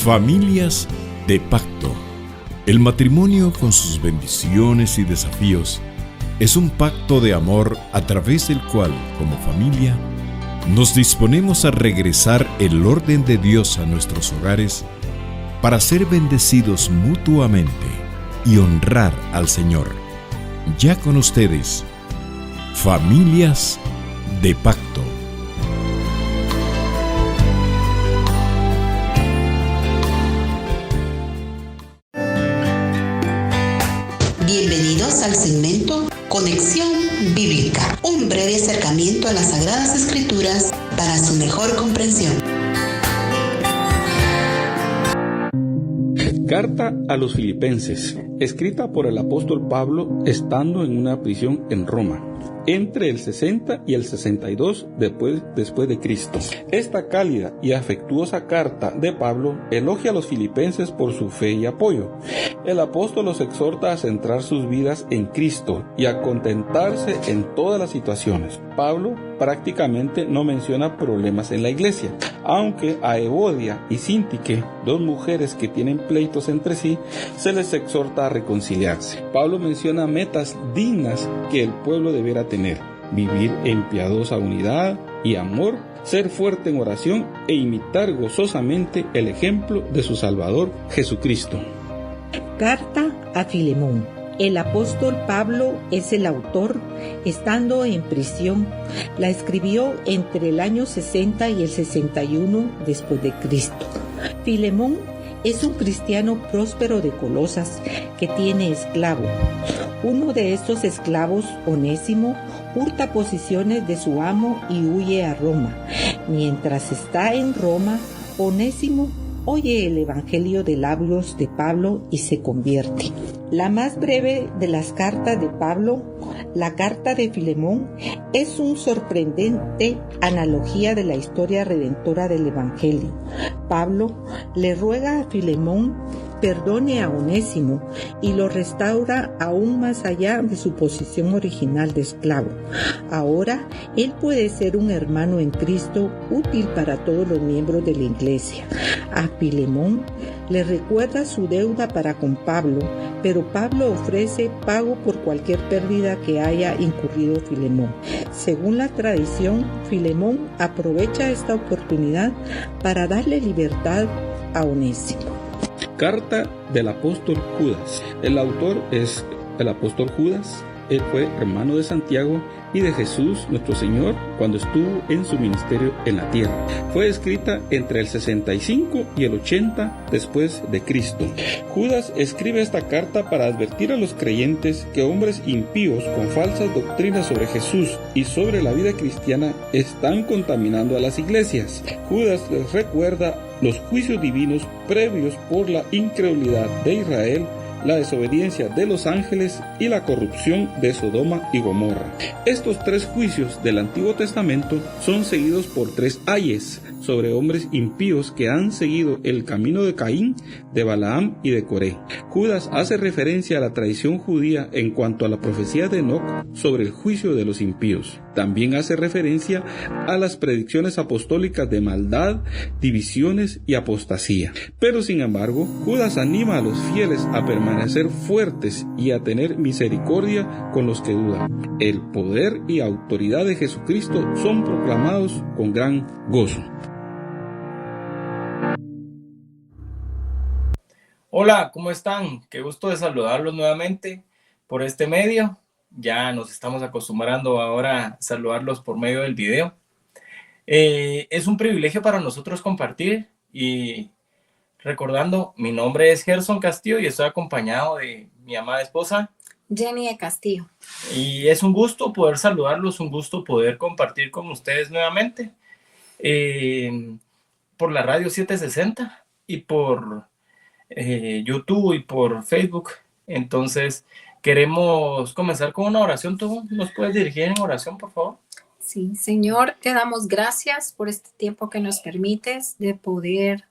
Familias de pacto. El matrimonio, con sus bendiciones y desafíos, es un pacto de amor a través del cual, como familia, nos disponemos a regresar el orden de Dios a nuestros hogares para ser bendecidos mutuamente y honrar al Señor. Ya con ustedes, Familias de Pacto. Bienvenidos al segmento Conexión Bíblica, un breve acercamiento a las Sagradas Escrituras para su mejor comprensión. Carta a los Filipenses, escrita por el apóstol Pablo estando en una prisión en Roma, entre el 60 y el 62 después de Cristo. Esta cálida y afectuosa carta de Pablo elogia a los filipenses por su fe y apoyo. El apóstol los exhorta a centrar sus vidas en Cristo y a contentarse en todas las situaciones. Pablo prácticamente no menciona problemas en la iglesia, aunque a Evodia y Síntique, dos mujeres que tienen pleitos entre sí, se les exhorta a reconciliarse. Pablo menciona metas dignas que el pueblo deberá tener: vivir en piadosa unidad y amor, ser fuerte en oración e imitar gozosamente el ejemplo de su Salvador Jesucristo. Carta a Filemón. El apóstol Pablo es el autor. Estando en prisión, la escribió entre el año 60 y el 61 después de Cristo. Filemón es un cristiano próspero de Colosas que tiene esclavo. Uno de estos esclavos, Onésimo, hurta posiciones de su amo y huye a Roma. Mientras está en Roma, Onésimo oye el evangelio de labios de Pablo y se convierte. La más breve de las cartas de Pablo, la carta de Filemón, es una sorprendente analogía de la historia redentora del evangelio. Pablo le ruega a Filemón perdone a Onésimo y lo restaura aún más allá de su posición original de esclavo. Ahora él puede ser un hermano en Cristo útil para todos los miembros de la iglesia. A Filemón le recuerda su deuda para con Pablo, pero Pablo ofrece pago por cualquier pérdida que haya incurrido Filemón. Según la tradición, Filemón aprovecha esta oportunidad para darle libertad a Onésimo. Carta del apóstol Judas. El autor es el apóstol Judas. Él fue hermano de Santiago y de Jesús nuestro Señor cuando estuvo en su ministerio en la tierra. Fue escrita entre el 65 y el 80 después de Cristo. Judas escribe esta carta para advertir a los creyentes que hombres impíos con falsas doctrinas sobre Jesús y sobre la vida cristiana están contaminando a las iglesias. Judas les recuerda los juicios divinos previos por la incredulidad de Israel, la desobediencia de los ángeles y la corrupción de Sodoma y Gomorra. Estos tres juicios del Antiguo Testamento son seguidos por tres ayes sobre hombres impíos que han seguido el camino de Caín, de Balaam y de Coré. Judas hace referencia a la tradición judía en cuanto a la profecía de Enoc sobre el juicio de los impíos. También hace referencia a las predicciones apostólicas de maldad, divisiones y apostasía. Pero sin embargo, Judas anima a los fieles a permanecer fuertes y a tener misericordia con los que dudan. El poder y autoridad de Jesucristo son proclamados con gran gozo. Hola, ¿cómo están? Qué gusto de saludarlos nuevamente por este medio. Ya nos estamos acostumbrando ahora a saludarlos por medio del video. Es un privilegio para nosotros compartir y recordando, mi nombre es Gerson Castillo y estoy acompañado de mi amada esposa Jenny de Castillo. Y es un gusto poder saludarlos, un gusto poder compartir con ustedes nuevamente por la radio 760 y por YouTube y por Facebook. Entonces queremos comenzar con una oración. ¿Tú nos puedes dirigir en oración, por favor? Sí, Señor, te damos gracias por este tiempo que nos permites de poder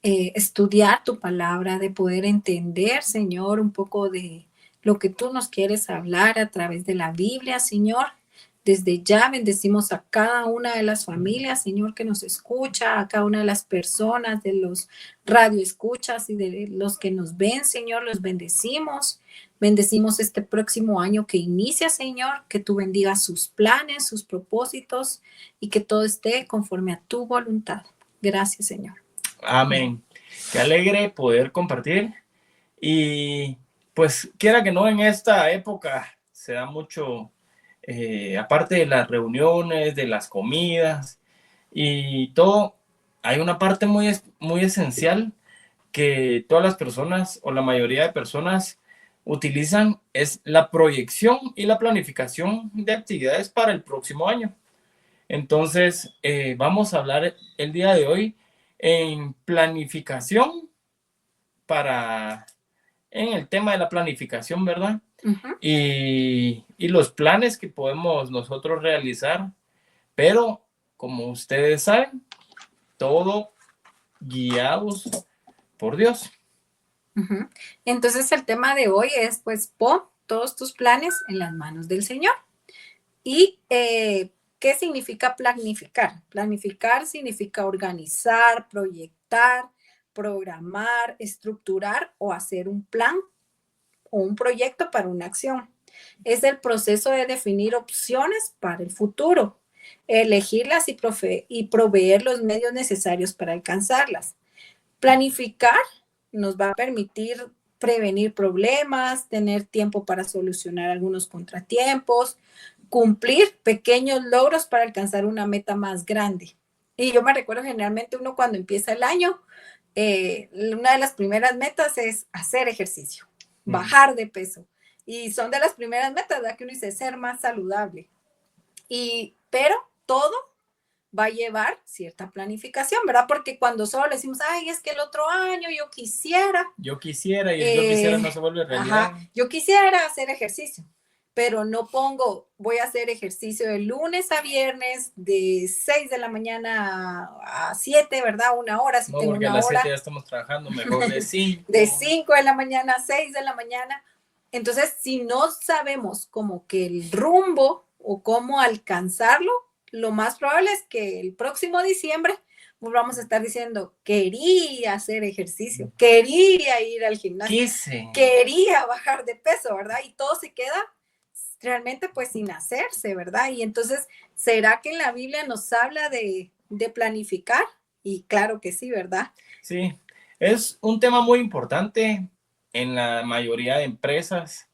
estudiar tu palabra, de poder entender, Señor, un poco de lo que tú nos quieres hablar a través de la Biblia, Señor. Desde ya bendecimos a cada una de las familias, Señor, que nos escucha, a cada una de las personas, de los radioescuchas y de los que nos ven, Señor, los bendecimos. Bendecimos este próximo año que inicia, Señor, que tú bendigas sus planes, sus propósitos y que todo esté conforme a tu voluntad. Gracias, Señor. Amén. Qué alegre poder compartir. Y pues quiera que no, en esta época se da mucho, aparte de las reuniones, de las comidas y todo, hay una parte muy esencial que todas las personas o la mayoría de personas utilizan, es la proyección y la planificación de actividades para el próximo año. Entonces, vamos a hablar el día de hoy en planificación en el tema de la planificación, ¿verdad? Uh-huh. Y los planes que podemos nosotros realizar, pero como ustedes saben, todo guiados por Dios. Uh-huh. Entonces el tema de hoy es pues pon todos tus planes en las manos del Señor. ¿Y qué significa planificar? Planificar significa organizar, proyectar, programar, estructurar o hacer un plan o un proyecto para una acción. Es el proceso de definir opciones para el futuro, elegirlas y proveer los medios necesarios para alcanzarlas. Planificar nos va a permitir prevenir problemas, tener tiempo para solucionar algunos contratiempos, cumplir pequeños logros para alcanzar una meta más grande. Y yo me recuerdo generalmente uno cuando empieza el año, una de las primeras metas es hacer ejercicio, bajar de peso. Y son de las primeras metas, ¿verdad? Que uno dice ser más saludable. Pero todo va a llevar cierta planificación, ¿verdad? Porque cuando solo le decimos, ay, es que el otro año yo quisiera y yo quisiera no se vuelve realidad. Ajá, yo quisiera hacer ejercicio, pero no pongo, voy a hacer ejercicio de lunes a viernes, de 6 de la mañana a 7, ¿verdad? Una hora, si no, tengo porque una a las hora. 7 ya estamos trabajando, mejor de 5. De 5 de la mañana a 6 de la mañana. Entonces, si no sabemos como que el rumbo o cómo alcanzarlo, lo más probable es que el próximo diciembre pues vamos a estar diciendo, quería hacer ejercicio, quería ir al gimnasio, quería bajar de peso, ¿verdad? Y todo se queda realmente pues sin hacerse, ¿verdad? Y entonces, ¿será que en la Biblia nos habla de planificar? Y claro que sí, ¿verdad? Sí, es un tema muy importante en la mayoría de empresas.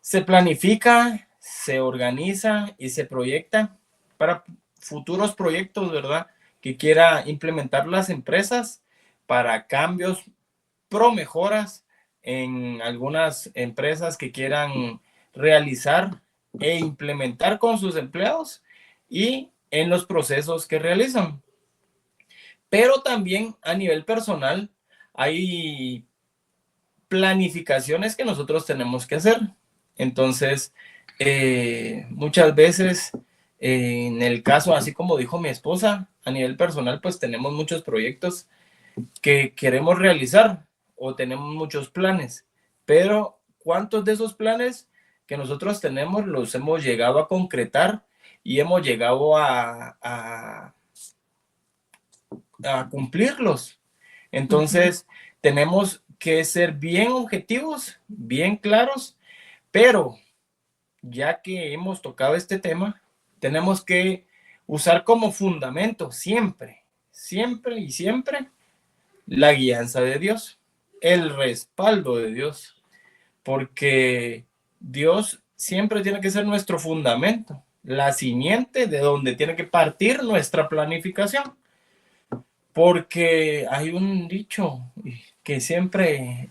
Se planifica, se organiza y se proyecta para futuros proyectos, ¿verdad? Que quiera implementar las empresas para cambios, mejoras en algunas empresas que quieran realizar e implementar con sus empleados y en los procesos que realizan. Pero también a nivel personal hay planificaciones que nosotros tenemos que hacer. Entonces, muchas veces, en el caso, así como dijo mi esposa, a nivel personal, pues tenemos muchos proyectos que queremos realizar o tenemos muchos planes, pero ¿cuántos de esos planes que nosotros tenemos los hemos llegado a concretar y hemos llegado a cumplirlos? Entonces, tenemos que ser bien objetivos, bien claros, pero ya que hemos tocado este tema, tenemos que usar como fundamento siempre la guianza de Dios, el respaldo de Dios, porque Dios siempre tiene que ser nuestro fundamento, la simiente de donde tiene que partir nuestra planificación. Porque hay un dicho que siempre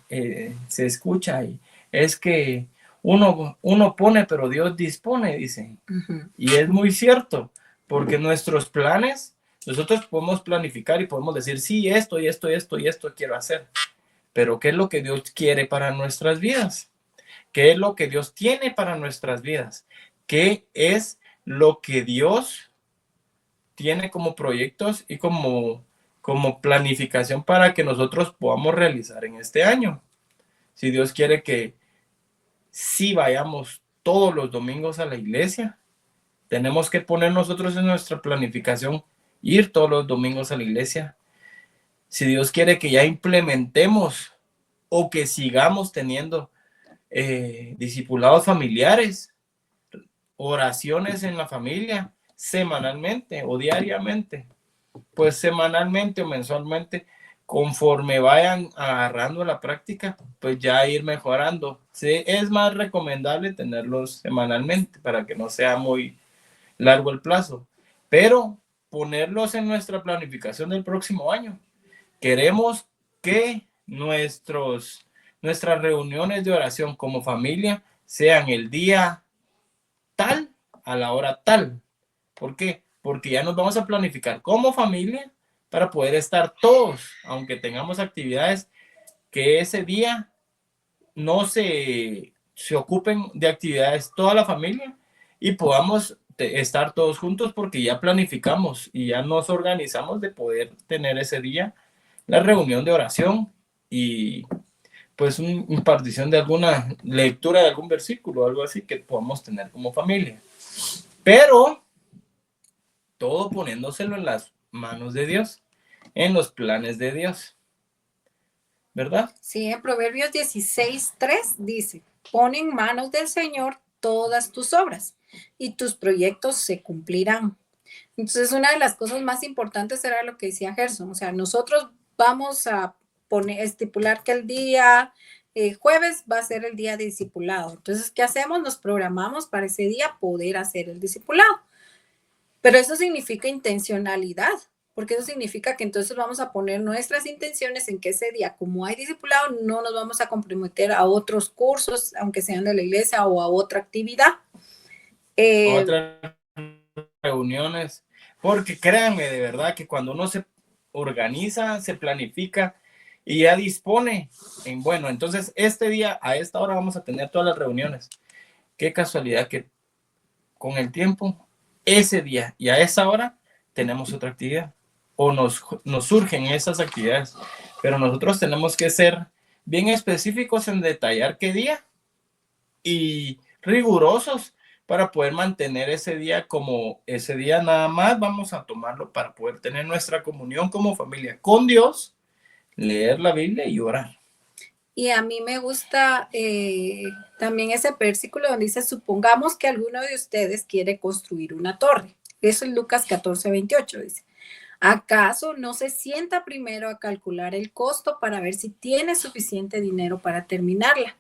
se escucha y es que uno pone, pero Dios dispone, dicen. Uh-huh. Y es muy cierto, porque nuestros planes, nosotros podemos planificar y podemos decir, sí, esto y esto y esto y esto quiero hacer. Pero ¿qué es lo que Dios quiere para nuestras vidas? ¿Qué es lo que Dios tiene para nuestras vidas? ¿Qué es lo que Dios tiene como proyectos y como planificación para que nosotros podamos realizar en este año? Si Dios quiere que sí vayamos todos los domingos a la iglesia, Tenemos que poner nosotros en nuestra planificación ir todos los domingos a la iglesia. Si Dios quiere que ya implementemos o que sigamos teniendo discipulados familiares, oraciones en la familia, semanalmente o diariamente, pues semanalmente o mensualmente, conforme vayan agarrando la práctica, pues ya ir mejorando. Sí, es más recomendable tenerlos semanalmente para que no sea muy largo el plazo, pero ponerlos en nuestra planificación del próximo año. Queremos que nuestras reuniones de oración como familia sean el día tal, a la hora tal. ¿Por qué? Porque ya nos vamos a planificar como familia para poder estar todos, aunque tengamos actividades, que ese día no se ocupen de actividades toda la familia y podamos estar todos juntos porque ya planificamos y ya nos organizamos de poder tener ese día la reunión de oración y pues una impartición de alguna lectura de algún versículo, algo así que podamos tener como familia. Pero todo poniéndoselo en las manos de Dios, en los planes de Dios, ¿verdad? Sí, en Proverbios 16:3 dice, pon en manos del Señor todas tus obras y tus proyectos se cumplirán. Entonces, una de las cosas más importantes era lo que decía Gerson, o sea, nosotros vamos a estipular que el día jueves va a ser el día de discipulado. Entonces, ¿qué hacemos? Nos programamos para ese día poder hacer el discipulado. Pero eso significa intencionalidad, porque eso significa que entonces vamos a poner nuestras intenciones en que ese día, como hay discipulado, no nos vamos a comprometer a otros cursos, aunque sean de la iglesia o a otra actividad. Otras reuniones, porque créanme de verdad que cuando uno se organiza, se planifica y ya dispone en, bueno, entonces este día a esta hora vamos a tener todas las reuniones. Qué casualidad que con el tiempo, ese día y a esa hora tenemos otra actividad o nos surgen esas actividades, pero nosotros tenemos que ser bien específicos en detallar qué día y rigurosos para poder mantener ese día como ese día nada más vamos a tomarlo para poder tener nuestra comunión como familia con Dios, leer la Biblia y orar. Y a mí me gusta también ese versículo donde dice, supongamos que alguno de ustedes quiere construir una torre. Eso es Lucas 14:28, dice. ¿Acaso no se sienta primero a calcular el costo para ver si tiene suficiente dinero para terminarla?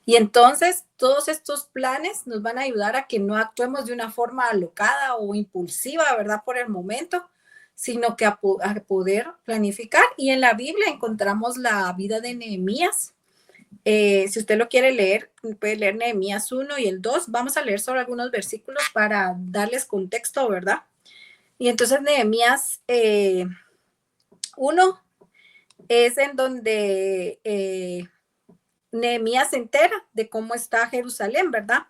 Y entonces todos estos planes nos van a ayudar a que no actuemos de una forma alocada o impulsiva, ¿verdad? Por el momento, sino que a poder planificar. Y en la Biblia encontramos la vida de Nehemías. Si usted lo quiere leer, puede leer Nehemías 1 y el 2. Vamos a leer solo algunos versículos para darles contexto, ¿verdad? Y entonces Nehemías 1 es en donde Nehemías se entera de cómo está Jerusalén, ¿verdad?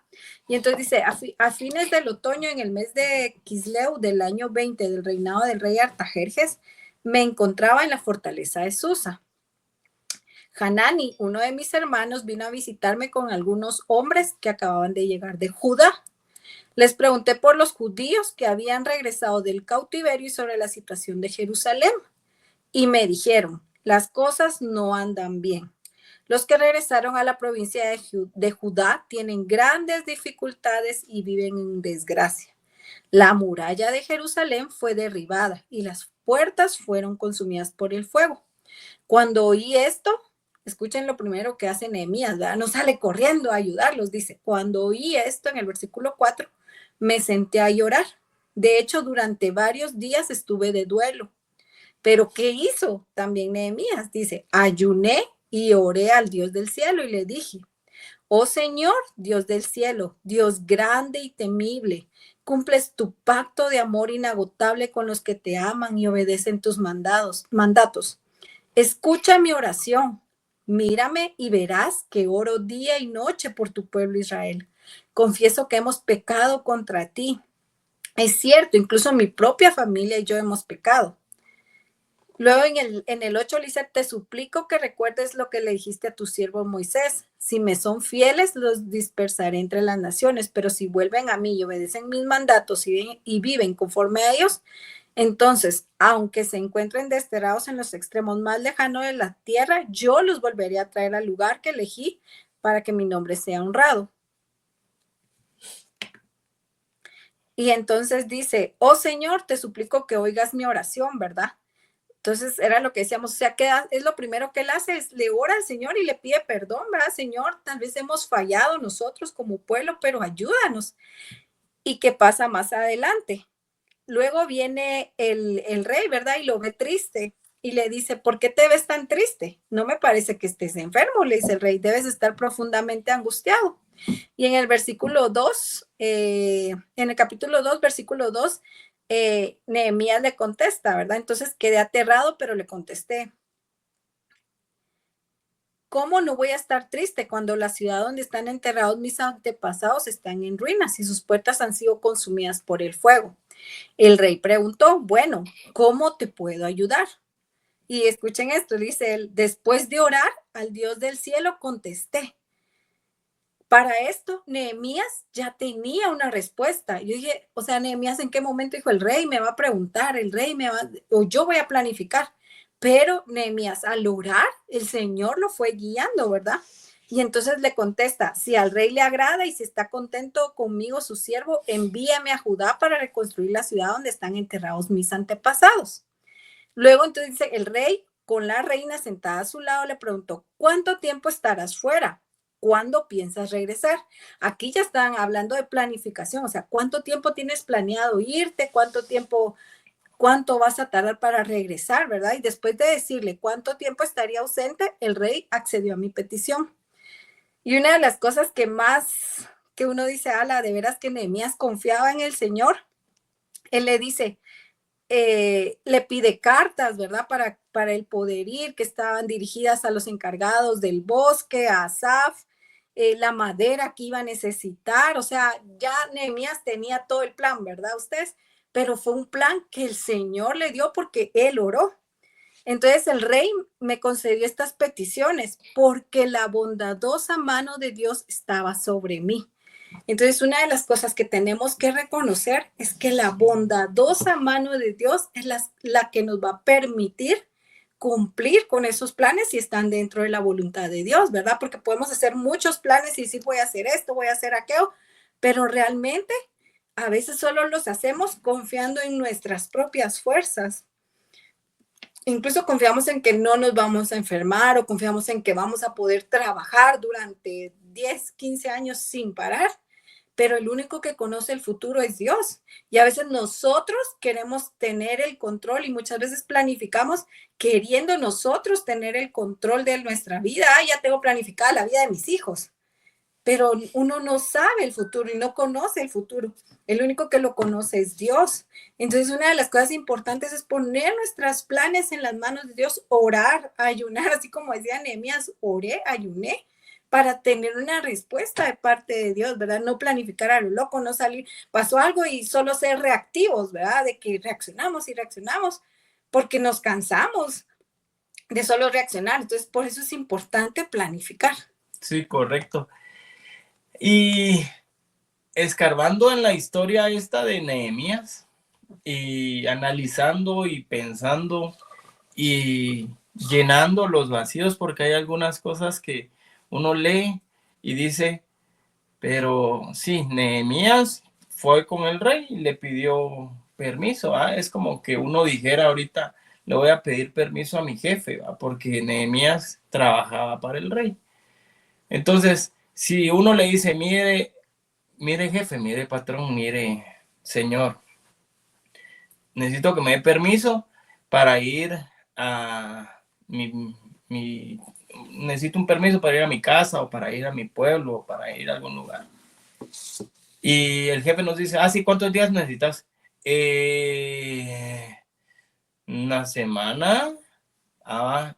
Y entonces dice, a fines del otoño, en el mes de Quisleu del año 20 del reinado del rey Artajerjes, me encontraba en la fortaleza de Susa. Hanani, uno de mis hermanos, vino a visitarme con algunos hombres que acababan de llegar de Judá. Les pregunté por los judíos que habían regresado del cautiverio y sobre la situación de Jerusalén. Y me dijeron, las cosas no andan bien. Los que regresaron a la provincia de Judá tienen grandes dificultades y viven en desgracia. La muralla de Jerusalén fue derribada y las puertas fueron consumidas por el fuego. Cuando oí esto, escuchen lo primero que hace Nehemías, ¿verdad? No sale corriendo a ayudarlos, dice. Cuando oí esto en el versículo 4, me senté a llorar. De hecho, durante varios días estuve de duelo. Pero ¿qué hizo también Nehemías? Dice, ayuné y oré al Dios del cielo y le dije, oh Señor, Dios del cielo, Dios grande y temible, cumples tu pacto de amor inagotable con los que te aman y obedecen tus mandatos. Escucha mi oración, mírame y verás que oro día y noche por tu pueblo Israel. Confieso que hemos pecado contra ti. Es cierto, incluso mi propia familia y yo hemos pecado. Luego en el 8 le dice, te suplico que recuerdes lo que le dijiste a tu siervo Moisés. Si me son fieles, los dispersaré entre las naciones, pero si vuelven a mí y obedecen mis mandatos y viven conforme a ellos, entonces, aunque se encuentren desterrados en los extremos más lejanos de la tierra, yo los volveré a traer al lugar que elegí para que mi nombre sea honrado. Y entonces dice, oh Señor, te suplico que oigas mi oración, ¿verdad? Entonces era lo que decíamos, o sea, que es lo primero que él hace, es le ora al Señor y le pide perdón, ¿verdad? Señor, tal vez hemos fallado nosotros como pueblo, pero ayúdanos. ¿Y qué pasa más adelante? Luego viene el rey, ¿verdad? Y lo ve triste y le dice, ¿por qué te ves tan triste? No me parece que estés enfermo, le dice el rey, debes estar profundamente angustiado. Y en el versículo 2, en el capítulo 2, versículo 2, Nehemías le contesta, ¿verdad? Entonces quedé aterrado, pero le contesté, ¿cómo no voy a estar triste cuando la ciudad donde están enterrados mis antepasados están en ruinas y sus puertas han sido consumidas por el fuego? El rey preguntó, bueno, ¿cómo te puedo ayudar? Y escuchen esto, dice él, después de orar al Dios del cielo, contesté. Para esto, Nehemías ya tenía una respuesta. Yo dije, o sea, Nehemías, ¿en qué momento dijo el rey me va a preguntar, el rey me va, o yo voy a planificar? Pero Nehemías, al orar, el Señor lo fue guiando, ¿verdad? Y entonces le contesta, si al rey le agrada y si está contento conmigo su siervo, envíame a Judá para reconstruir la ciudad donde están enterrados mis antepasados. Luego entonces dice, el rey, con la reina sentada a su lado, le preguntó, ¿cuánto tiempo estarás fuera? ¿Cuándo piensas regresar? Aquí ya están hablando de planificación, o sea, ¿cuánto tiempo tienes planeado irte? ¿Cuánto vas a tardar para regresar, verdad? Y después de decirle cuánto tiempo estaría ausente, el rey accedió a mi petición. Y una de las cosas que más que uno dice, ala, de veras que Nehemías confiaba en el Señor, él le dice, le pide cartas, ¿verdad? Para el poder ir, que estaban dirigidas a los encargados del bosque, a Asaf, la madera que iba a necesitar, o sea, ya Nehemías tenía todo el plan, ¿verdad? Ustedes, pero fue un plan que el Señor le dio porque él oró. Entonces el rey me concedió estas peticiones porque la bondadosa mano de Dios estaba sobre mí. Entonces, una de las cosas que tenemos que reconocer es que la bondadosa mano de Dios es la que nos va a permitir cumplir con esos planes si están dentro de la voluntad de Dios, ¿verdad? Porque podemos hacer muchos planes y decir, voy a hacer esto, voy a hacer aquello, pero realmente a veces solo los hacemos confiando en nuestras propias fuerzas. Incluso confiamos en que no nos vamos a enfermar o confiamos en que vamos a poder trabajar durante 10, 15 años sin parar, pero el único que conoce el futuro es Dios. Y a veces nosotros queremos tener el control y muchas veces planificamos queriendo nosotros tener el control de nuestra vida. Ah, ya tengo planificada la vida de mis hijos, pero uno no sabe el futuro y no conoce el futuro. El único que lo conoce es Dios. Entonces, una de las cosas importantes es poner nuestros planes en las manos de Dios, orar, ayunar, así como decía Nehemías, oré, ayuné, para tener una respuesta de parte de Dios, ¿verdad? No planificar a lo loco, no salir, pasó algo y solo ser reactivos, ¿verdad? De que reaccionamos y reaccionamos, porque nos cansamos de solo reaccionar. Entonces, por eso es importante planificar. Sí, correcto. Y escarbando en la historia esta de Nehemías y analizando y pensando y llenando los vacíos, porque hay algunas cosas que uno lee y dice, pero sí, Nehemías fue con el rey y le pidió permiso, ¿eh? Es como que uno dijera ahorita, le voy a pedir permiso a mi jefe, ¿va? Porque Nehemías trabajaba para el rey. Entonces, si uno le dice, mire jefe, mire patrón, mire señor, necesito que me dé permiso para ir a necesito un permiso para ir a mi casa o para ir a mi pueblo o para ir a algún lugar. Y el jefe nos dice, sí, ¿cuántos días necesitas? Una semana.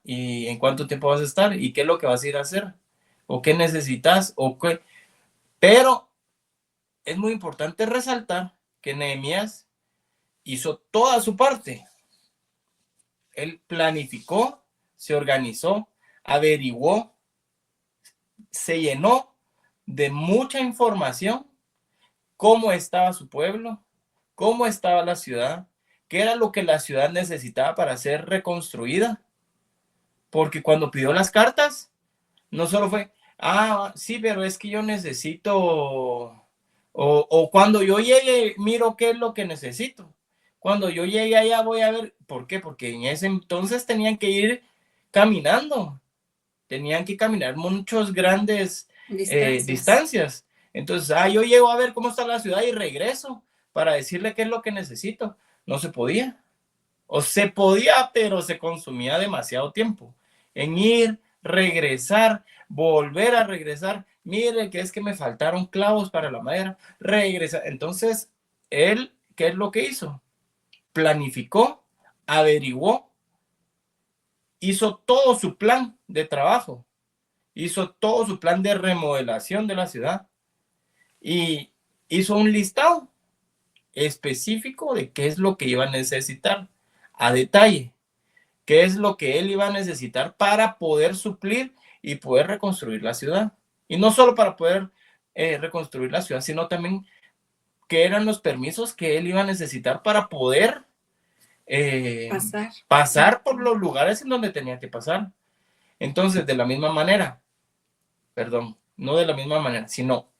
¿Y en cuánto tiempo vas a estar? ¿Y qué es lo que vas a ir a hacer? ¿O qué necesitas? ¿O qué? Pero es muy importante resaltar que Nehemías hizo toda su parte. Él planificó, se organizó, averiguó, se llenó de mucha información, cómo estaba su pueblo, cómo estaba la ciudad, qué era lo que la ciudad necesitaba para ser reconstruida. Porque cuando pidió las cartas, no solo fue, sí, pero es que yo necesito, o cuando yo llegue, miro qué es lo que necesito. Cuando yo llegue allá voy a ver, ¿por qué? Porque en ese entonces tenían que ir caminando, tenían que caminar muchos grandes distancias. Entonces, yo llego a ver cómo está la ciudad y regreso para decirle qué es lo que necesito. No se podía. O se podía, pero se consumía demasiado tiempo en ir, regresar, volver a regresar. Mire, que es que me faltaron clavos para la madera. Regresa. Entonces, él, ¿qué es lo que hizo? Planificó, averiguó, hizo todo su plan de trabajo, hizo todo su plan de remodelación de la ciudad y hizo un listado específico de qué es lo que iba a necesitar a detalle, qué es lo que él iba a necesitar para poder suplir y poder reconstruir la ciudad. Y no solo para poder reconstruir la ciudad, sino también qué eran los permisos que él iba a necesitar para poder pasar por los lugares en donde tenía que pasar. Entonces, de la misma manera, no de la misma manera, sino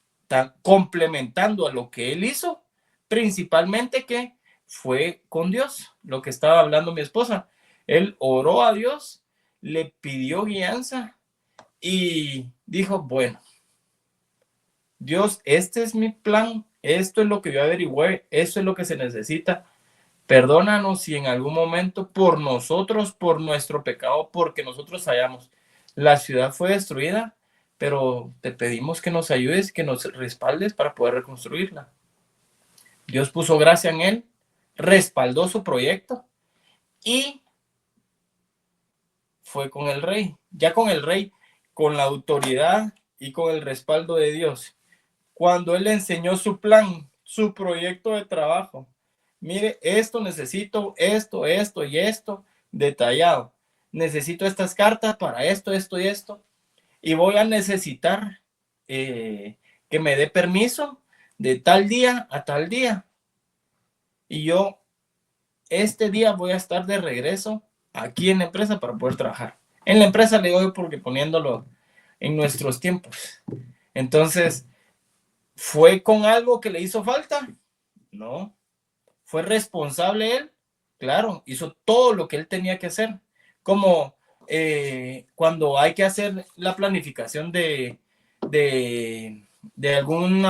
complementando a lo que él hizo, principalmente que fue con Dios, lo que estaba hablando mi esposa. Él oró a Dios, le pidió guianza y dijo, bueno, Dios, este es mi plan, esto es lo que yo averigüé, esto es lo que se necesita. Perdónanos si en algún momento por nosotros, por nuestro pecado, porque nosotros fallamos, la ciudad fue destruida, pero te pedimos que nos ayudes, que nos respaldes para poder reconstruirla. Dios puso gracia en él, respaldó su proyecto y fue con el rey. Ya con el rey, con la autoridad y con el respaldo de Dios. Cuando él le enseñó su plan, su proyecto de trabajo. Mire, esto necesito, esto y esto, detallado. Necesito estas cartas para esto y esto. Y voy a necesitar que me dé permiso de tal día a tal día. Y yo este día voy a estar de regreso aquí en la empresa para poder trabajar. En la empresa le digo porque poniéndolo en nuestros tiempos. Entonces, ¿fue con algo que le hizo falta? No. ¿Fue responsable él? Claro, hizo todo lo que él tenía que hacer. Como cuando hay que hacer la planificación de algún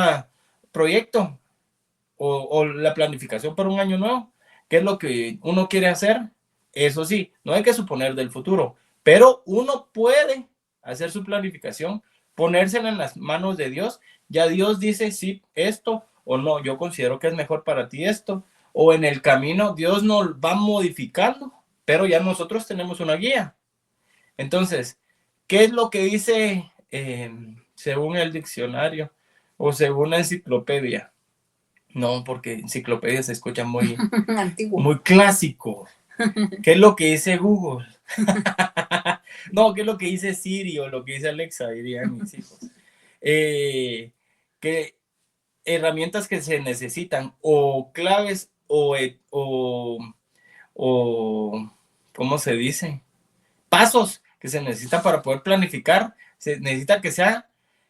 proyecto o la planificación para un año nuevo. ¿Qué es lo que uno quiere hacer? Eso sí, no hay que suponer del futuro, pero uno puede hacer su planificación, ponérsela en las manos de Dios. Ya Dios dice sí, esto o no, yo considero que es mejor para ti esto, o en el camino Dios nos va modificando, pero ya nosotros tenemos una guía. Entonces, ¿qué es lo que dice según el diccionario o según la enciclopedia? No, porque enciclopedia se escucha muy antiguo, muy clásico. ¿Qué es lo que dice Google? No, ¿qué es lo que dice Siri o lo que dice Alexa? Dirían mis hijos. ¿Qué herramientas que se necesitan o claves o ¿cómo se dice? Pasos que se necesitan para poder planificar. Se necesita que sean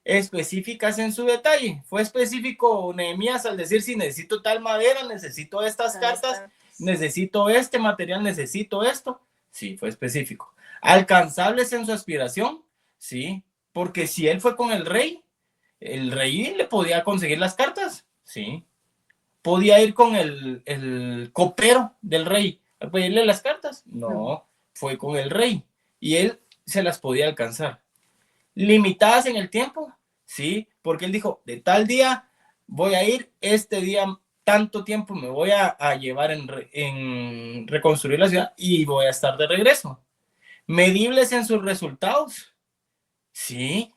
específicas en su detalle. Fue específico Nehemías al decir si necesito tal madera, necesito estas cartas, necesito este material, necesito esto. Sí, fue específico. Alcanzables en su aspiración, sí, porque si él fue con el rey le podía conseguir las cartas, sí. Podía ir con el copero del rey a pedirle las cartas, no, fue con el rey y él se las podía alcanzar. Limitadas en el tiempo, sí, porque él dijo, de tal día voy a ir, este día tanto tiempo me voy a llevar en reconstruir la ciudad y voy a estar de regreso. Medibles en sus resultados, sí,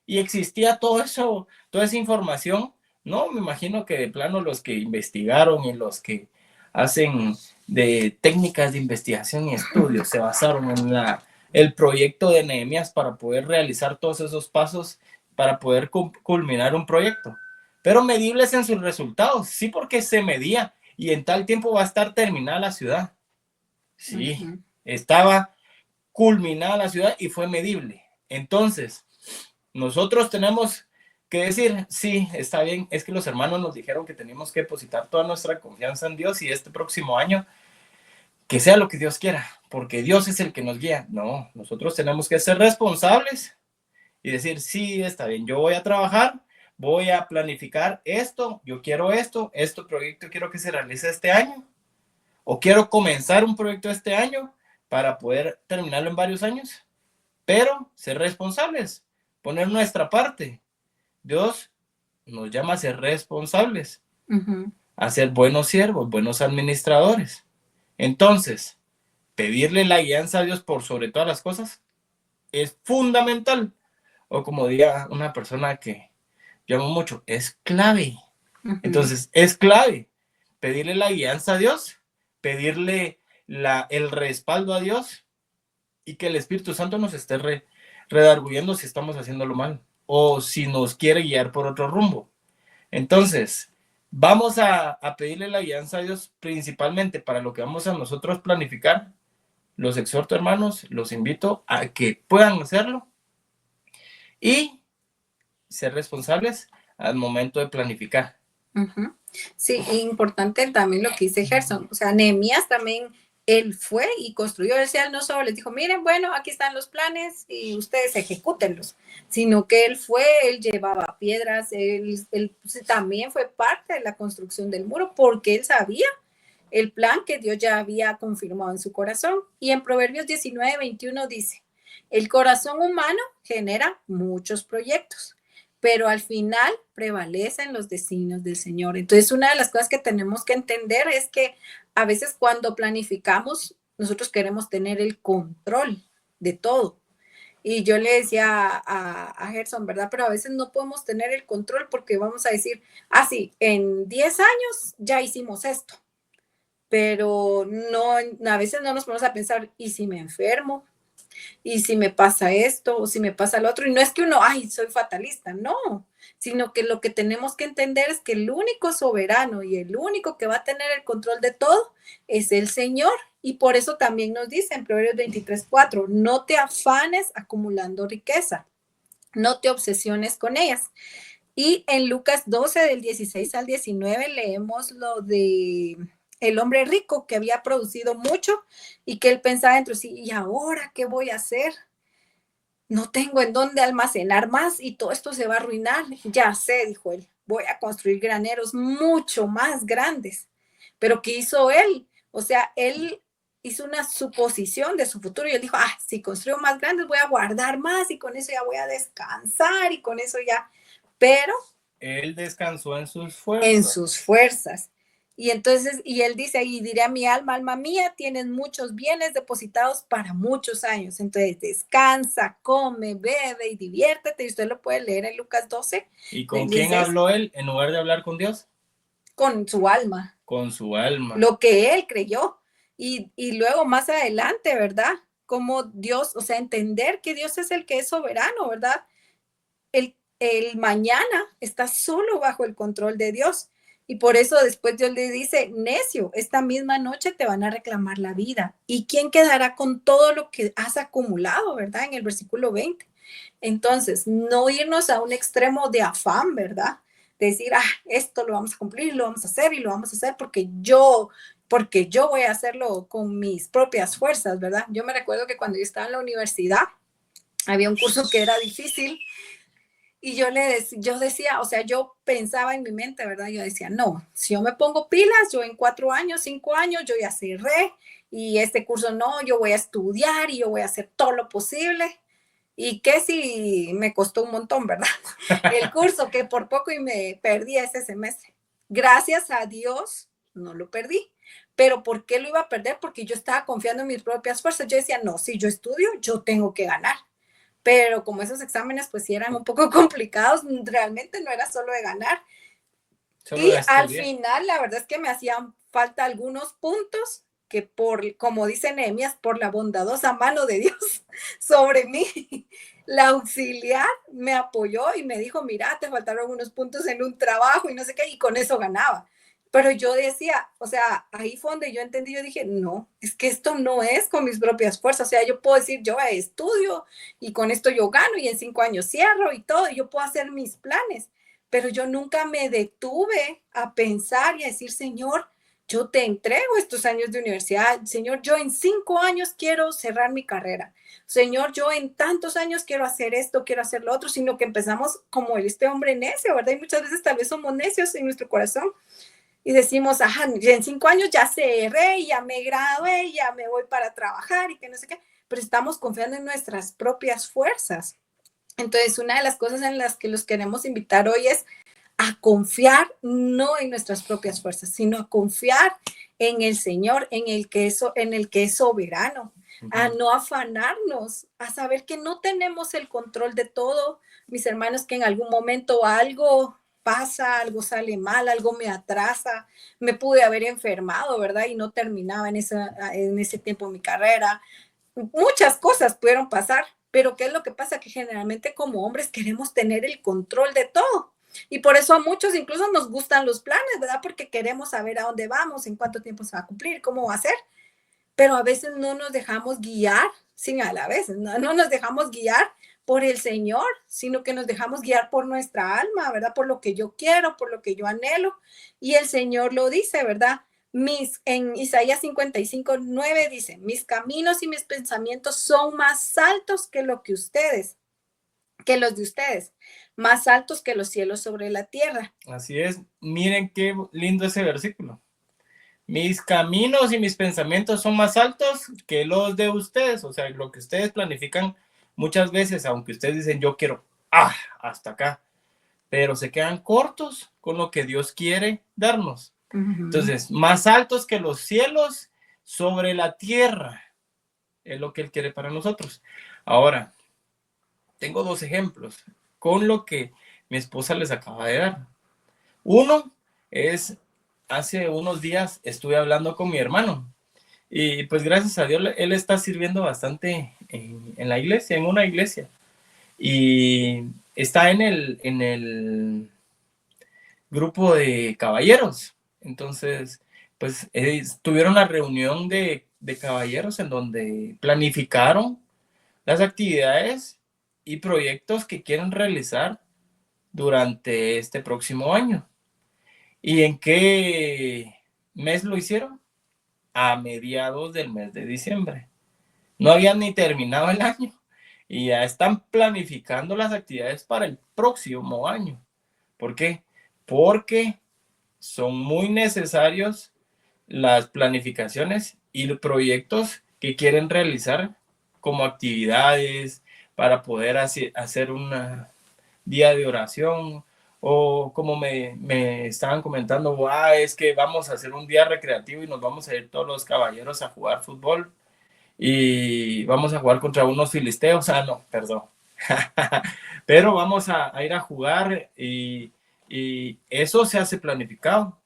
y existía todo eso, toda esa información. No, me imagino que de plano los que investigaron y los que hacen de técnicas de investigación y estudios, se basaron en el proyecto de Nehemías para poder realizar todos esos pasos, para poder culminar un proyecto. Pero medibles en sus resultados, sí, porque se medía y en tal tiempo va a estar terminada la ciudad. Sí, estaba culminada la ciudad y fue medible. Entonces, nosotros tenemos que decir, sí, está bien, es que los hermanos nos dijeron que tenemos que depositar toda nuestra confianza en Dios y este próximo año, que sea lo que Dios quiera, porque Dios es el que nos guía. No, nosotros tenemos que ser responsables y decir, sí, está bien, yo voy a trabajar, voy a planificar esto, yo quiero esto, este proyecto quiero que se realice este año, o quiero comenzar un proyecto este año para poder terminarlo en varios años, pero ser responsables, poner nuestra parte. Dios nos llama a ser responsables, a ser buenos siervos, buenos administradores. Entonces, pedirle la guianza a Dios por sobre todas las cosas es fundamental. O como diría una persona que yo amo mucho, es clave. Entonces, es clave pedirle la guianza a Dios, pedirle el respaldo a Dios y que el Espíritu Santo nos esté redarguyendo si estamos haciéndolo mal o si nos quiere guiar por otro rumbo. Entonces, vamos a pedirle la guianza a Dios principalmente para lo que vamos a nosotros planificar. Los exhorto, hermanos, los invito a que puedan hacerlo y ser responsables al momento de planificar. Sí, importante también lo que dice Gerson. O sea, Nehemías también, él fue y construyó. Él no solo les dijo, miren, bueno, aquí están los planes y ustedes ejecútenlos, sino que él fue, él llevaba piedras, él también fue parte de la construcción del muro porque él sabía el plan que Dios ya había confirmado en su corazón. Y en Proverbios 19:21 dice, el corazón humano genera muchos proyectos, pero al final prevalecen los designios del Señor. Entonces, una de las cosas que tenemos que entender es que a veces cuando planificamos, nosotros queremos tener el control de todo. Y yo le decía a Gerson, ¿verdad? Pero a veces no podemos tener el control porque vamos a decir, sí, en 10 años ya hicimos esto. Pero no, a veces no nos ponemos a pensar, ¿y si me enfermo? ¿Y si me pasa esto? ¿O si me pasa lo otro? Y no es que uno, soy fatalista, no, sino que lo que tenemos que entender es que el único soberano y el único que va a tener el control de todo es el Señor. Y por eso también nos dice en Proverbios 23:4, no te afanes acumulando riqueza, no te obsesiones con ellas. Y en Lucas 12, del 16 al 19, leemos lo de el hombre rico que había producido mucho y que él pensaba dentro de sí, ¿y ahora qué voy a hacer? No tengo en dónde almacenar más y todo esto se va a arruinar. Ya sé, dijo él, voy a construir graneros mucho más grandes. Pero ¿qué hizo él? O sea, él hizo una suposición de su futuro y él dijo, si construyo más grandes voy a guardar más y con eso ya voy a descansar y con eso ya. Pero él descansó en sus fuerzas. En sus fuerzas. Y entonces, y él dice, y diré a mi alma, alma mía, tienes muchos bienes depositados para muchos años. Entonces, descansa, come, bebe y diviértete. Y usted lo puede leer en Lucas 12. ¿Y con quién habló él en lugar de hablar con Dios? Con su alma. Con su alma. Lo que él creyó. Y luego más adelante, ¿verdad? Como Dios, o sea, entender que Dios es el que es soberano, ¿verdad? El mañana está solo bajo el control de Dios. Y por eso después Dios le dice, necio, esta misma noche te van a reclamar la vida. ¿Y quién quedará con todo lo que has acumulado, verdad? En el versículo 20. Entonces, no irnos a un extremo de afán, ¿verdad? Decir, esto lo vamos a cumplir, lo vamos a hacer y lo vamos a hacer porque yo voy a hacerlo con mis propias fuerzas, ¿verdad? Yo me recuerdo que cuando yo estaba en la universidad, había un curso que era difícil. Y yo decía, o sea, yo pensaba en mi mente, ¿verdad? Yo decía, no, si yo me pongo pilas, yo en 4 años, 5 años, yo ya cerré y este curso no, yo voy a estudiar y yo voy a hacer todo lo posible. Y que si me costó un montón, ¿verdad? El curso, que por poco y me perdí ese semestre. Gracias a Dios, no lo perdí. Pero ¿por qué lo iba a perder? Porque yo estaba confiando en mis propias fuerzas. Yo decía, no, si yo estudio, yo tengo que ganar. Pero como esos exámenes pues sí eran un poco complicados, realmente no era solo de ganar. Solo Y de al estudiar. final, la verdad es que me hacían falta algunos puntos que como dice Nehemías, por la bondadosa mano de Dios sobre mí, la auxiliar me apoyó y me dijo, mira, te faltaron unos puntos en un trabajo y no sé qué, y con eso ganaba. Pero yo decía, o sea, ahí fue donde yo entendí, yo dije, no, es que esto no es con mis propias fuerzas, o sea, yo puedo decir, yo estudio y con esto yo gano y en 5 años cierro y todo, y yo puedo hacer mis planes, pero yo nunca me detuve a pensar y a decir, Señor, yo te entrego estos años de universidad, Señor, yo en 5 años quiero cerrar mi carrera, Señor, yo en tantos años quiero hacer esto, quiero hacer lo otro, sino que empezamos como este hombre necio, ¿verdad? Y muchas veces tal vez somos necios en nuestro corazón y decimos, ajá, en 5 años ya cerré, ya me gradué, ya me voy para trabajar y que no sé qué, pero estamos confiando en nuestras propias fuerzas. Entonces, una de las cosas en las que los queremos invitar hoy es a confiar no en nuestras propias fuerzas, sino a confiar en el Señor, en el que es soberano, a no afanarnos, a saber que no tenemos el control de todo, mis hermanos, que en algún momento algo pasa, algo sale mal, algo me atrasa, me pude haber enfermado, ¿verdad? Y no terminaba en ese tiempo mi carrera. Muchas cosas pudieron pasar, pero ¿qué es lo que pasa? Que generalmente como hombres queremos tener el control de todo. Y por eso a muchos incluso nos gustan los planes, ¿verdad? Porque queremos saber a dónde vamos, en cuánto tiempo se va a cumplir, cómo va a ser. Pero a veces no nos dejamos guiar, sin a la vez, no nos dejamos guiar por el Señor, sino que nos dejamos guiar por nuestra alma, ¿verdad? Por lo que yo quiero, por lo que yo anhelo. Y el Señor lo dice, ¿verdad? En Isaías 55:9 dice, mis caminos y mis pensamientos son más altos que los de ustedes, más altos que los cielos sobre la tierra. Así es. Miren qué lindo ese versículo. Mis caminos y mis pensamientos son más altos que los de ustedes. O sea, lo que ustedes planifican muchas veces, aunque ustedes dicen yo quiero hasta acá, pero se quedan cortos con lo que Dios quiere darnos. Entonces, más altos que los cielos sobre la tierra es lo que Él quiere para nosotros. Ahora, tengo 2 ejemplos con lo que mi esposa les acaba de dar. Uno es, hace unos días estuve hablando con mi hermano y pues gracias a Dios él está sirviendo bastante en la iglesia, en una iglesia, y está en el grupo de caballeros. Entonces, pues tuvieron la reunión de caballeros en donde planificaron las actividades y proyectos que quieren realizar durante este próximo año. ¿Y en qué mes lo hicieron? A mediados del mes de diciembre. No habían ni terminado el año y ya están planificando las actividades para el próximo año. ¿Por qué? Porque son muy necesarios las planificaciones y los proyectos que quieren realizar como actividades para poder hacer un día de oración, o como me estaban comentando, es que vamos a hacer un día recreativo y nos vamos a ir todos los caballeros a jugar fútbol y vamos a jugar contra unos filisteos, no, perdón, pero vamos a ir a jugar y eso se hace planificado.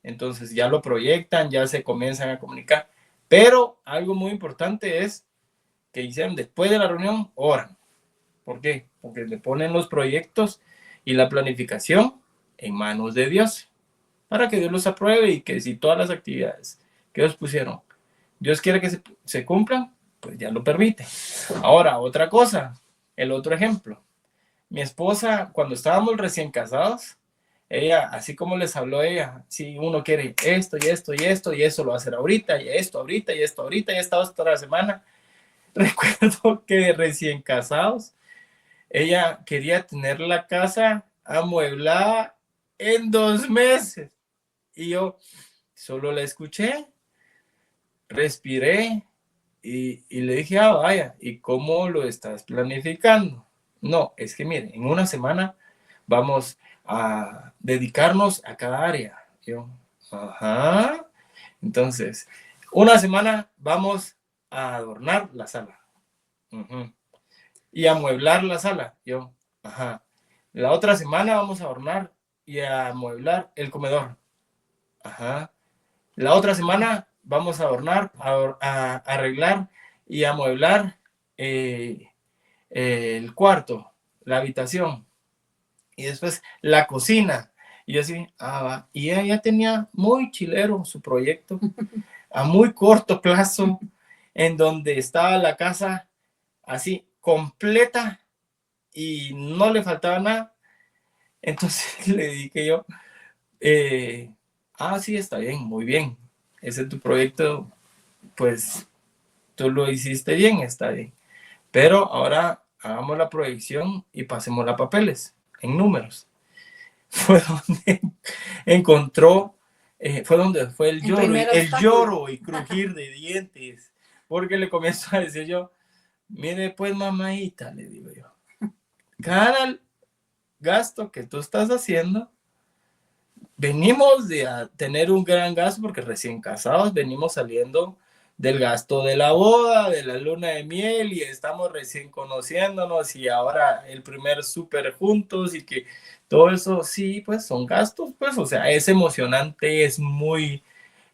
Entonces ya lo proyectan, ya se comienzan a comunicar. Pero algo muy importante es que hicieron después de la reunión, oran. ¿Por qué? Porque le ponen los proyectos y la planificación en manos de Dios, para que Dios los apruebe y que si todas las actividades que ellos pusieron, Dios quiere que se cumplan, pues ya lo permite. Ahora, otra cosa, el otro ejemplo. Mi esposa, cuando estábamos recién casados, ella, así como les habló ella, si uno quiere esto y esto y esto, y eso lo va a hacer ahorita, y esto ahorita, y esto ahorita, y esta otra semana. Recuerdo que recién casados, ella quería tener la casa amueblada en 2 meses. Y yo solo la escuché, respiré y le dije, vaya, ¿y cómo lo estás planificando? No, es que miren, en una semana vamos a dedicarnos a cada área. Yo, ajá. Entonces, una semana vamos a adornar la sala. Y amueblar la sala. Yo, ajá. La otra semana vamos a adornar y a amueblar el comedor. Ajá. La otra semana vamos a adornar, a arreglar y amueblar el cuarto, la habitación. Y después la cocina. Y yo así, va. Y ella ya tenía muy chilero su proyecto, a muy corto plazo, en donde estaba la casa así completa y no le faltaba nada. Entonces le dije yo, sí, está bien, muy bien. Ese es tu proyecto, pues tú lo hiciste bien, está bien. Pero ahora hagamos la proyección y pasemos a papeles, en números. Fue donde encontró, fue donde fue el lloro y crujir de dientes. Porque le comienzo a decir yo, mire pues mamadita, le digo yo, cada gasto que tú estás haciendo, venimos de tener un gran gasto porque recién casados venimos saliendo del gasto de la boda, de la luna de miel y estamos recién conociéndonos y ahora el primer súper juntos y que todo eso sí, pues son gastos, pues, o sea, es emocionante, es muy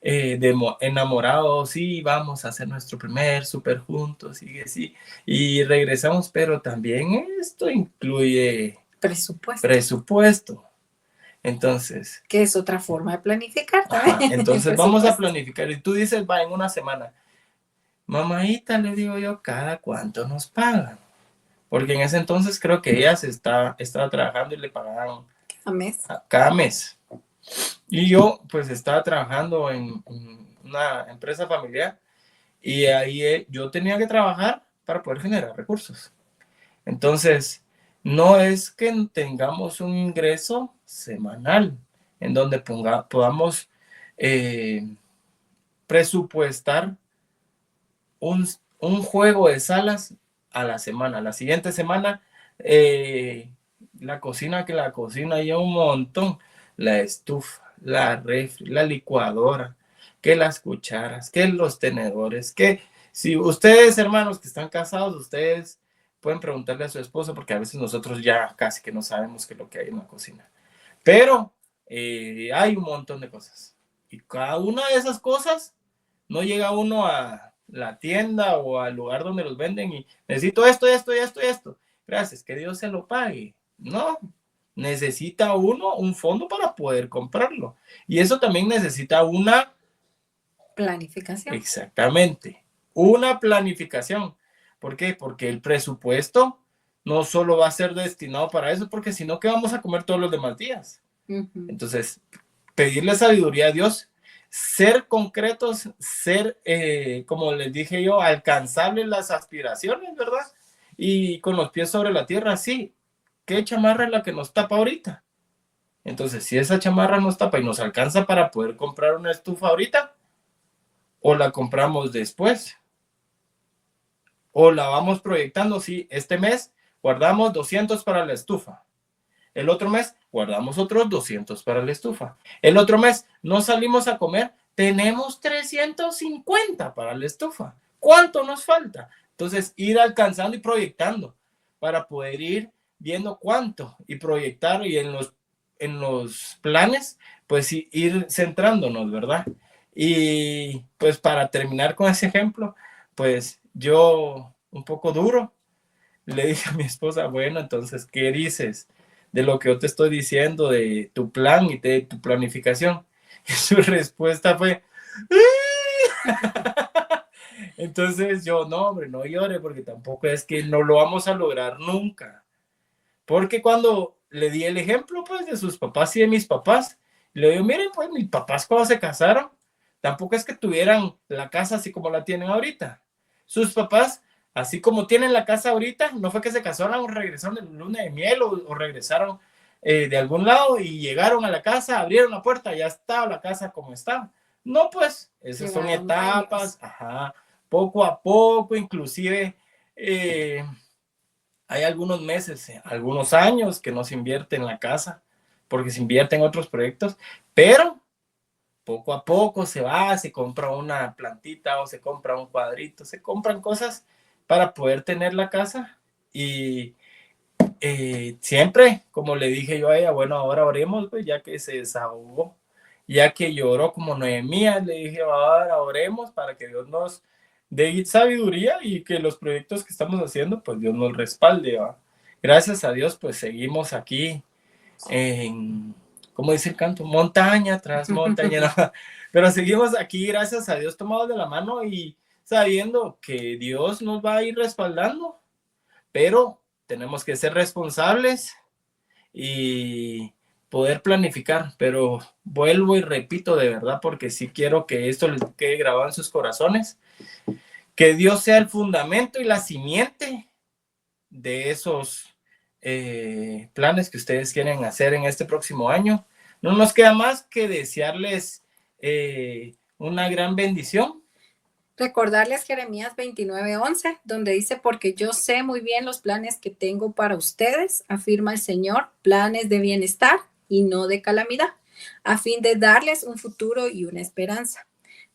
enamorado, sí, vamos a hacer nuestro primer súper juntos y sí, y regresamos, pero también esto incluye presupuesto. Entonces, que es otra forma de planificar también. Entonces vamos a planificar y tú dices, va, en una semana, mamadita, le digo yo, ¿cada cuánto nos pagan? Porque en ese entonces creo que ella estaba trabajando y le pagaban cada mes. Y yo pues estaba trabajando en una empresa familiar y ahí yo tenía que trabajar para poder generar recursos. Entonces, no es que tengamos un ingreso semanal en donde podamos presupuestar un juego de salas a la semana. La siguiente semana, la cocina ya un montón. La estufa, la refri, la licuadora, que las cucharas, que los tenedores, que si ustedes, hermanos que están casados, ustedes pueden preguntarle a su esposo, porque a veces nosotros ya casi que no sabemos qué es lo que hay en la cocina. Pero hay un montón de cosas. Y cada una de esas cosas no llega uno a la tienda o al lugar donde los venden y necesito esto. Gracias, que Dios se lo pague. No, necesita uno un fondo para poder comprarlo. Y eso también necesita una planificación. Exactamente, una planificación. ¿Por qué? Porque el presupuesto no solo va a ser destinado para eso, porque si no, ¿qué vamos a comer todos los demás días? Entonces, pedirle sabiduría a Dios, ser concretos, ser, como les dije yo, alcanzables las aspiraciones, ¿verdad? Y con los pies sobre la tierra, sí. ¿Qué chamarra es la que nos tapa ahorita? Entonces, si esa chamarra nos tapa y nos alcanza para poder comprar una estufa ahorita, o la compramos después, o la vamos proyectando, sí, este mes guardamos 200 para la estufa. El otro mes guardamos otros 200 para la estufa. El otro mes no salimos a comer, tenemos 350 para la estufa. ¿Cuánto nos falta? Entonces, ir alcanzando y proyectando para poder ir viendo cuánto y proyectar y en los planes, pues ir centrándonos, ¿verdad? Y pues para terminar con ese ejemplo, pues yo un poco duro le dije a mi esposa, bueno, entonces, ¿qué dices de lo que yo te estoy diciendo, de tu plan y de tu planificación? Y su respuesta fue, entonces yo, no, hombre, no llore, porque tampoco es que no lo vamos a lograr nunca. Porque cuando le di el ejemplo, pues, de sus papás y de mis papás, le digo, miren, pues, mis papás cuando se casaron, tampoco es que tuvieran la casa así como la tienen ahorita. Sus papás, así como tienen la casa ahorita, no fue que se casaron o regresaron de luna de miel o regresaron de algún lado y llegaron a la casa, abrieron la puerta, ya estaba la casa como estaba. No, pues, esas son etapas, poco a poco, inclusive hay algunos meses, algunos años que no se invierte en la casa, porque se invierte en otros proyectos, pero poco a poco se compra una plantita o se compra un cuadrito, se compran cosas para poder tener la casa y siempre, como le dije yo a ella, bueno, ahora oremos, pues, ya que se desahogó, ya que lloró como Nehemías, le dije, ahora oremos para que Dios nos dé sabiduría y que los proyectos que estamos haciendo, pues Dios nos respalde, ¿va? Gracias a Dios, pues seguimos aquí en, ¿cómo dice el canto? Montaña tras montaña, ¿no? Pero seguimos aquí, gracias a Dios, tomados de la mano y sabiendo que Dios nos va a ir respaldando, pero tenemos que ser responsables y poder planificar. Pero vuelvo y repito de verdad, porque sí quiero que esto les quede grabado en sus corazones, que Dios sea el fundamento y la simiente de esos planes que ustedes quieren hacer en este próximo año. No nos queda más que desearles una gran bendición. Recordarles Jeremías 29:11, donde dice, porque yo sé muy bien los planes que tengo para ustedes, afirma el Señor, planes de bienestar y no de calamidad, a fin de darles un futuro y una esperanza.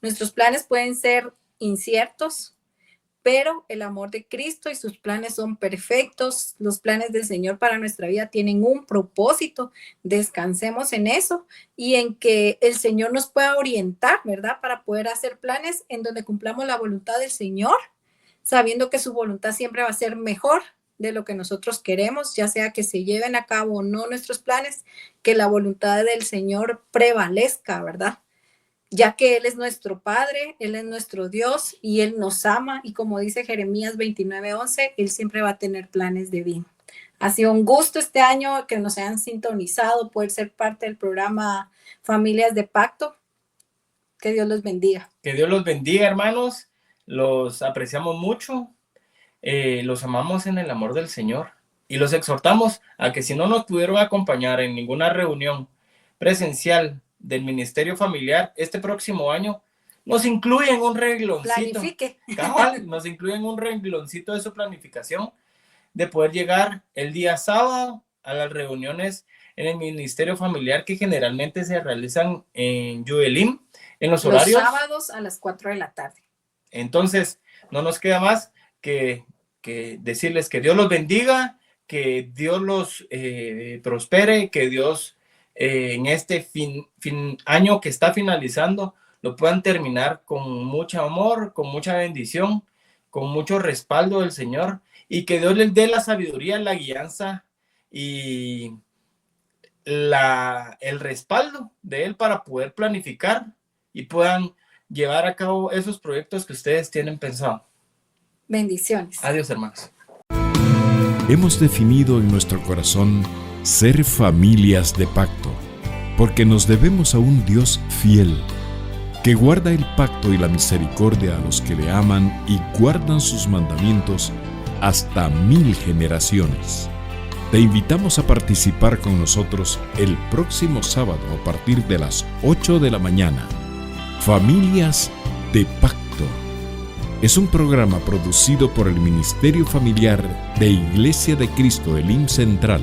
Nuestros planes pueden ser inciertos, pero el amor de Cristo y sus planes son perfectos. Los planes del Señor para nuestra vida tienen un propósito. Descansemos en eso y en que el Señor nos pueda orientar, ¿verdad? Para poder hacer planes en donde cumplamos la voluntad del Señor, sabiendo que su voluntad siempre va a ser mejor de lo que nosotros queremos, ya sea que se lleven a cabo o no nuestros planes, que la voluntad del Señor prevalezca, ¿verdad? Ya que Él es nuestro Padre, Él es nuestro Dios y Él nos ama, y como dice Jeremías 29:11, Él siempre va a tener planes de bien. Ha sido un gusto este año que nos hayan sintonizado, poder ser parte del programa Familias de Pacto. Que Dios los bendiga. Que Dios los bendiga, hermanos. Los apreciamos mucho, los amamos en el amor del Señor y los exhortamos a que si no nos pudieron acompañar en ninguna reunión presencial del Ministerio Familiar este próximo año, nos incluyen un rengloncito. Planifique. Nos incluyen un rengloncito de su planificación de poder llegar el día sábado a las reuniones en el Ministerio Familiar que generalmente se realizan en Yuelim, en los horarios. Los sábados a las 4 de la tarde. Entonces, no nos queda más que decirles que Dios los bendiga, que Dios los prospere, que Dios en este año que está finalizando lo puedan terminar con mucho amor, con mucha bendición, con mucho respaldo del Señor, y que Dios les dé la sabiduría, la guianza y el respaldo de Él para poder planificar y puedan llevar a cabo esos proyectos que ustedes tienen pensado. Bendiciones. Adiós, hermanos. Hemos definido en nuestro corazón ser familias de pacto, porque nos debemos a un Dios fiel, que guarda el pacto y la misericordia a los que le aman y guardan sus mandamientos hasta 1000 generaciones. Te invitamos a participar con nosotros el próximo sábado a partir de las 8 de la mañana. Familias de Pacto. Es un programa producido por el Ministerio Familiar de Iglesia de Cristo Elim Central.